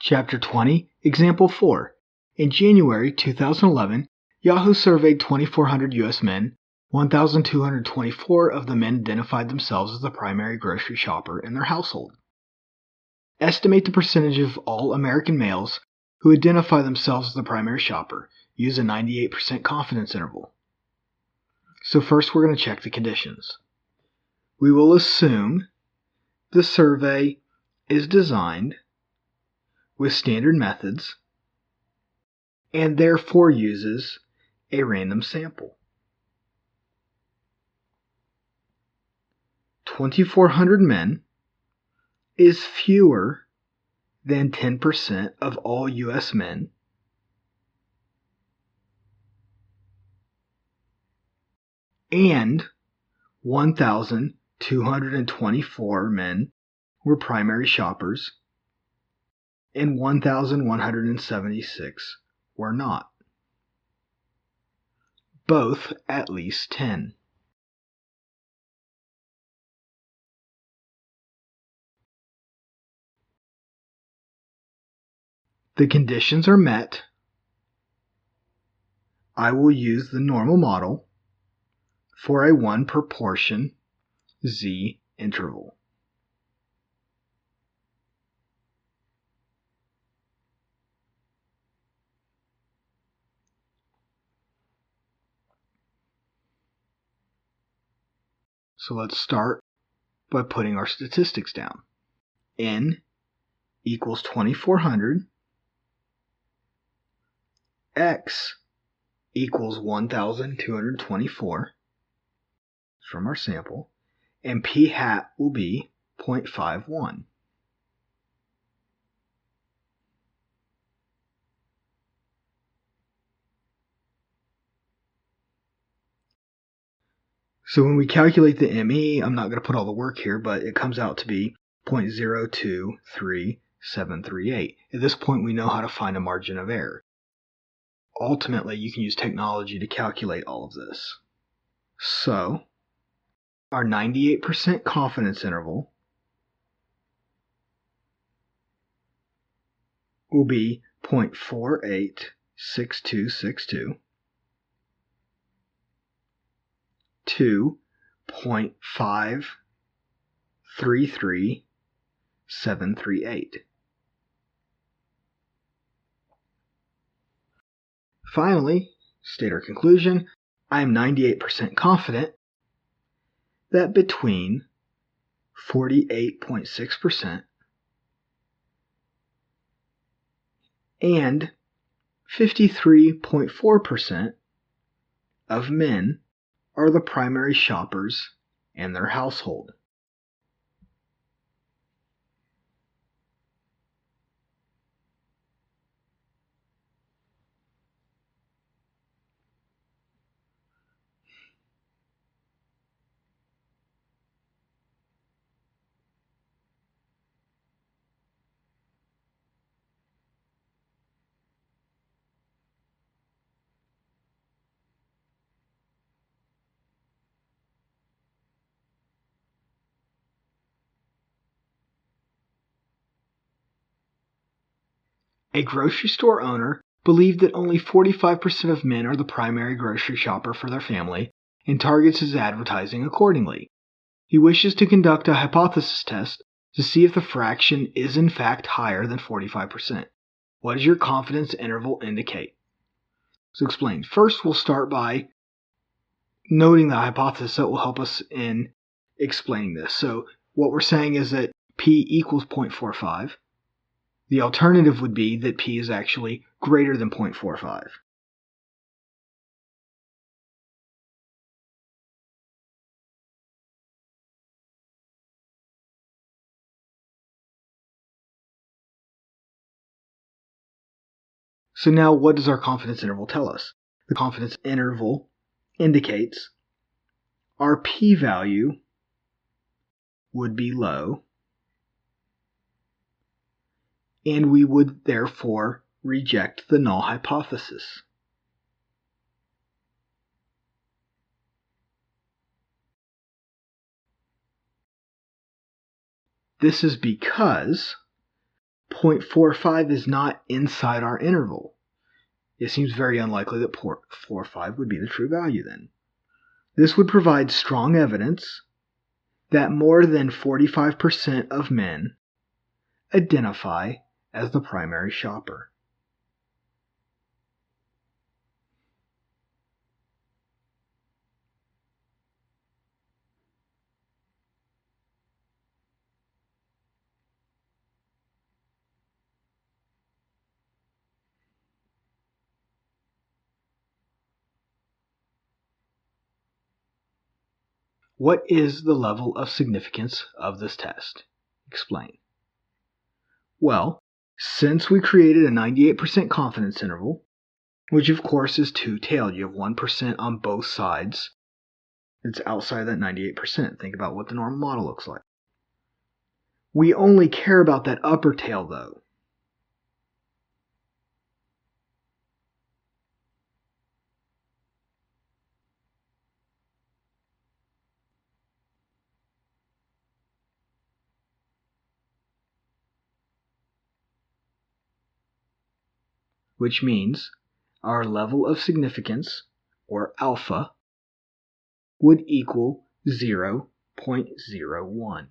Chapter 20, Example 4. In January 2011, Yahoo surveyed 2,400 U.S. men. 1,224 of the men identified themselves as the primary grocery shopper in their household. Estimate the percentage of all American males who identify themselves as the primary shopper. Use a 98% confidence interval. So first we're going to check the conditions. We will assume the survey is designed with standard methods and therefore uses a random sample. 2,400 men is fewer than 10% of all U.S. men, and 1,224 men were primary shoppers, and 1,176 were not. Both at least 10. The conditions are met. I will use the normal model for a 1 proportion Z interval. So let's start by putting our statistics down. N equals 2,400. X equals 1,224 from our sample, and P hat will be 0.51. So when we calculate the ME, I'm not going to put all the work here, but it comes out to be 0.023738. At this point, we know how to find a margin of error. Ultimately, you can use technology to calculate all of this. So, our 98% confidence interval will be 0.486262 to 0.533738. Finally, state our conclusion. I am 98% confident that between 48.6% and 53.4% of men are the primary shoppers in their household. A grocery store owner believed that only 45% of men are the primary grocery shopper for their family and targets his advertising accordingly. He wishes to conduct a hypothesis test to see if the fraction is in fact higher than 45%. What does your confidence interval indicate? So explain. First, we'll start by noting the hypothesis that will help us in explaining this. So what we're saying is that P equals 0.45. The alternative would be that P is actually greater than 0.45. So now what does our confidence interval tell us? The confidence interval indicates our p-value would be low, and we would therefore reject the null hypothesis. This is because 0.45 is not inside our interval. It seems very unlikely that 0.45 would be the true value then. This would provide strong evidence that more than 45% of men identify as the primary shopper. What is the level of significance of this test? Explain. Well, since we created a 98% confidence interval, which of course is two-tailed, you have 1% on both sides, it's outside that 98%. Think about what the normal model looks like. We only care about that upper tail though. Which means our level of significance, or alpha, would equal 0.01.